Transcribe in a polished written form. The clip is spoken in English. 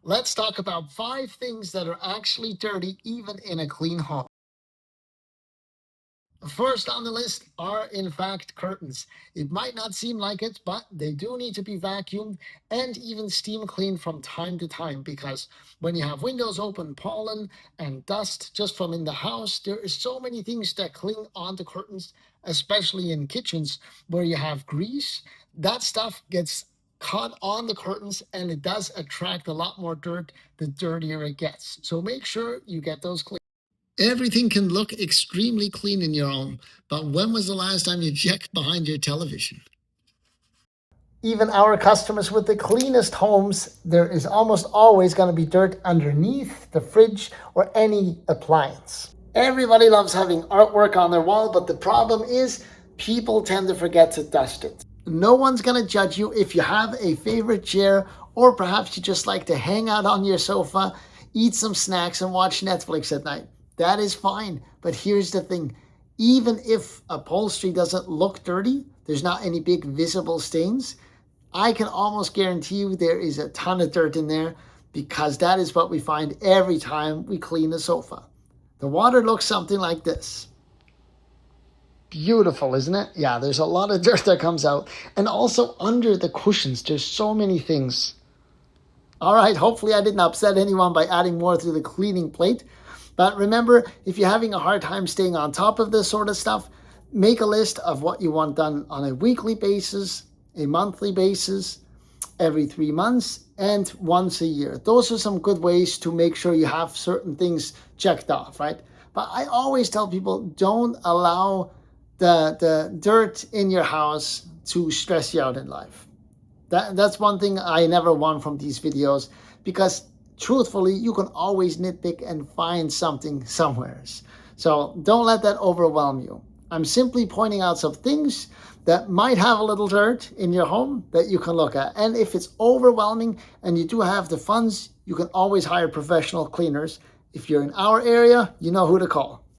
Let's talk about 5 things that are actually dirty even in a clean home. First on the list are, in fact, curtains. It might not seem like it, but they do need to be vacuumed and even steam cleaned from time to time because when you have windows open, pollen and dust just from in the house, there is so many things that cling onto curtains, especially in kitchens where you have grease. That stuff gets caught on the curtains and it does attract a lot more dirt the dirtier it gets. So make sure you get those clean. Everything can look extremely clean in your home, but when was the last time you checked behind your television? Even our customers with the cleanest homes, there is almost always going to be dirt underneath the fridge or any appliance. Everybody loves having artwork on their wall, but the problem is people tend to forget to dust it. No one's going to judge you if you have a favorite chair, or perhaps you just like to hang out on your sofa, eat some snacks, and watch Netflix at night. That is fine. But here's the thing. Even if upholstery doesn't look dirty, there's not any big visible stains, I can almost guarantee you there is a ton of dirt in there because that is what we find every time we clean a sofa. The water looks something like this. Beautiful, isn't it? Yeah, there's a lot of dirt that comes out. And also under the cushions, there's so many things. All right, hopefully I didn't upset anyone by adding more to the cleaning plate. But remember, if you're having a hard time staying on top of this sort of stuff, make a list of what you want done on a weekly basis, a monthly basis, every 3 months, and once a year. Those are some good ways to make sure you have certain things checked off, right? But I always tell people, don't allow the dirt in your house to stress you out in life. That's one thing I never want from these videos, because truthfully, you can always nitpick and find something somewhere. So don't let that overwhelm you. I'm simply pointing out some things that might have a little dirt in your home that you can look at. And if it's overwhelming and you do have the funds, you can always hire professional cleaners. If you're in our area, you know who to call.